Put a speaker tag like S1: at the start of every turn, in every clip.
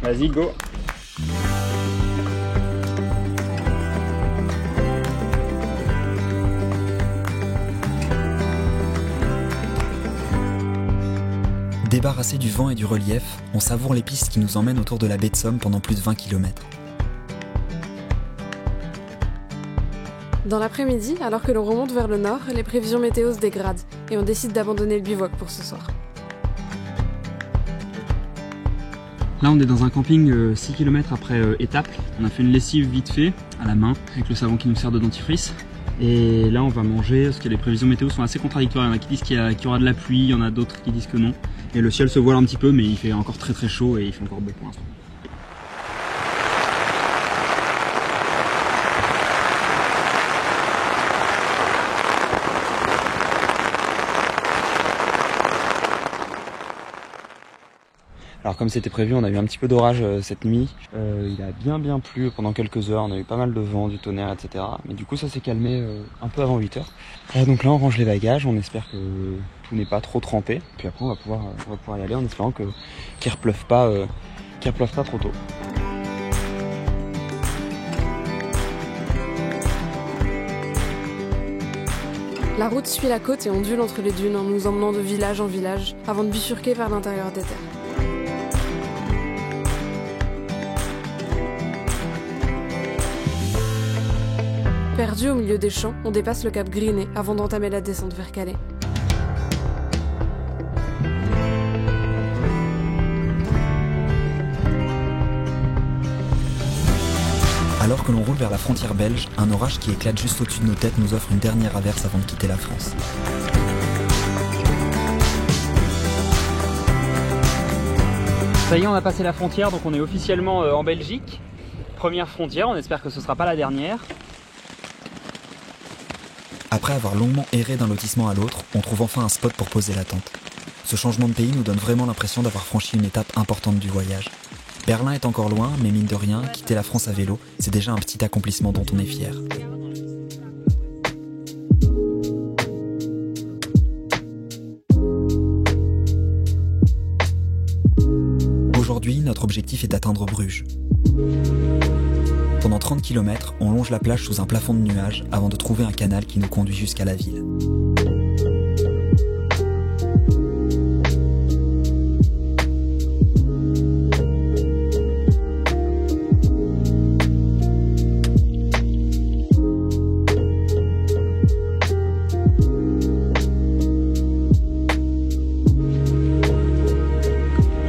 S1: Vas-y, go.
S2: Débarrassés du vent et du relief, on savoure les pistes qui nous emmènent autour de la baie de Somme pendant plus de 20 km.
S3: Dans l'après-midi, alors que l'on remonte vers le nord, les prévisions météo se dégradent et on décide d'abandonner le bivouac pour ce soir.
S1: Là on est dans un camping 6 km après Étaples. On a fait une lessive vite fait, à la main, avec le savon qui nous sert de dentifrice. Et là on va manger, parce que les prévisions météo sont assez contradictoires. Il y en a qui disent qu'il y aura de la pluie, il y en a d'autres qui disent que non. Et le ciel se voile un petit peu, mais il fait encore très très chaud et il fait encore beau pour l'instant. Alors comme c'était prévu, on a eu un petit peu d'orage cette nuit. Il a bien plu pendant quelques heures, on a eu pas mal de vent, du tonnerre, etc. Mais du coup ça s'est calmé un peu avant 8h. Donc là on range les bagages, on espère que tout n'est pas trop trempé. Puis après on va pouvoir y aller en espérant qu'il repleuve pas trop tôt.
S3: La route suit la côte et ondule entre les dunes en nous emmenant de village en village avant de bifurquer vers l'intérieur des terres. Perdu au milieu des champs, on dépasse le cap Grinet avant d'entamer la descente vers Calais.
S2: Alors que l'on roule vers la frontière belge, un orage qui éclate juste au-dessus de nos têtes nous offre une dernière averse avant de quitter la France.
S1: Ça y est, on a passé la frontière, donc on est officiellement en Belgique. Première frontière, on espère que ce sera pas la dernière.
S2: Après avoir longuement erré d'un lotissement à l'autre, on trouve enfin un spot pour poser la tente. Ce changement de pays nous donne vraiment l'impression d'avoir franchi une étape importante du voyage. Berlin est encore loin, mais mine de rien, quitter la France à vélo, c'est déjà un petit accomplissement dont on est fier. Aujourd'hui, notre objectif est d'atteindre Bruges. Pendant 30 km, on longe la plage sous un plafond de nuages avant de trouver un canal qui nous conduit jusqu'à la ville.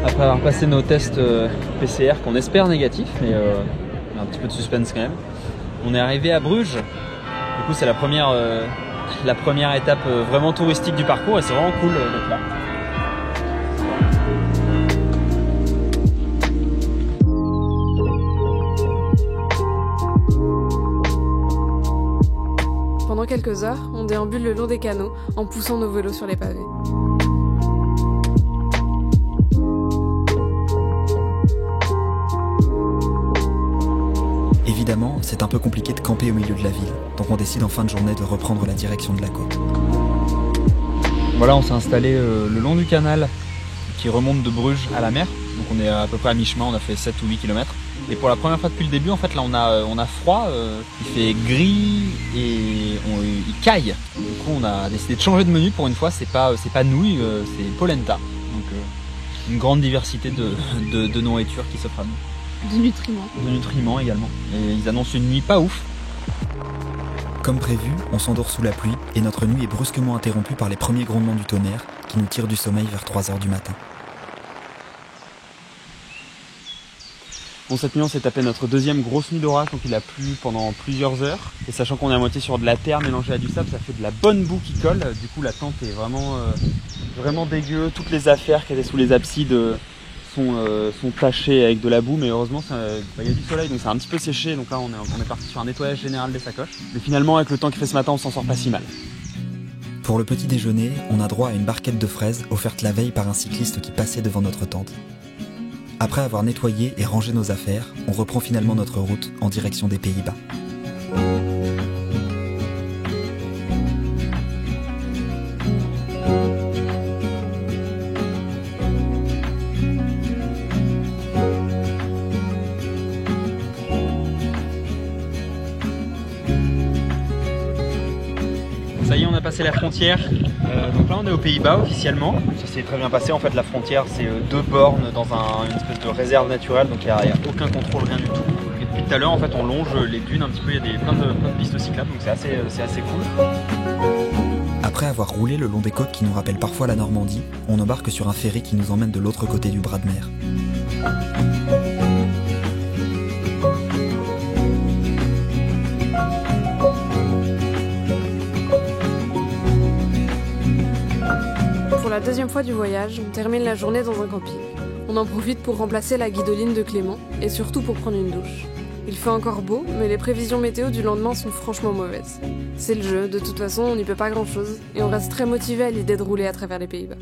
S1: Après avoir passé nos tests PCR qu'on espère négatifs, mais un petit peu de suspense quand même, on est arrivé à Bruges. Du coup c'est la première étape vraiment touristique du parcours et c'est vraiment cool d'être là.
S3: Pendant quelques heures, on déambule le long des canaux en poussant nos vélos sur les pavés.
S2: Évidemment, c'est un peu compliqué de camper au milieu de la ville, donc on décide en fin de journée de reprendre la direction de la côte.
S1: Voilà, on s'est installé le long du canal qui remonte de Bruges à la mer, donc on est à peu près à mi-chemin, on a fait 7 ou 8 km. Et pour la première fois depuis le début, en fait, là on a froid, il fait gris et il caille. Du coup on a décidé de changer de menu pour une fois, c'est pas nouilles, c'est polenta. Donc une grande diversité de nourriture qui s'offre à nous.
S4: De nutriments.
S1: De nutriments également. Et ils annoncent une nuit pas ouf.
S2: Comme prévu, on s'endort sous la pluie et notre nuit est brusquement interrompue par les premiers grondements du tonnerre qui nous tirent du sommeil vers 3h du matin.
S1: Bon, cette nuit on s'est tapé notre deuxième grosse nuit d'orage, donc il a plu pendant plusieurs heures. Et sachant qu'on est à moitié sur de la terre mélangée à du sable, ça fait de la bonne boue qui colle. Du coup la tente est vraiment dégueu. Toutes les affaires qui étaient sous les absides sont tachées avec de la boue, mais heureusement il y a du soleil donc ça a un petit peu séché. Donc là on est parti sur un nettoyage général des sacoches. Mais finalement avec le temps qu'il fait ce matin on s'en sort pas si mal.
S2: Pour le petit déjeuner, on a droit à une barquette de fraises offerte la veille par un cycliste qui passait devant notre tente. Après avoir nettoyé et rangé nos affaires, on reprend finalement notre route en direction des Pays-Bas.
S1: passer la frontière. Donc là on est aux Pays-Bas officiellement. Ça s'est très bien passé. En fait la frontière c'est 2 bornes dans une espèce de réserve naturelle, donc il n'y a aucun contrôle, rien du tout. Et depuis tout à l'heure en fait on longe les dunes un petit peu, il y a plein de pistes cyclables, donc c'est assez cool.
S2: Après avoir roulé le long des côtes qui nous rappellent parfois la Normandie, on embarque sur un ferry qui nous emmène de l'autre côté du bras de mer.
S3: Pour la deuxième fois du voyage, on termine la journée dans un camping. On en profite pour remplacer la guidoline de Clément et surtout pour prendre une douche. Il fait encore beau, mais les prévisions météo du lendemain sont franchement mauvaises. C'est le jeu, de toute façon on n'y peut pas grand chose, et on reste très motivé à l'idée de rouler à travers les Pays-Bas.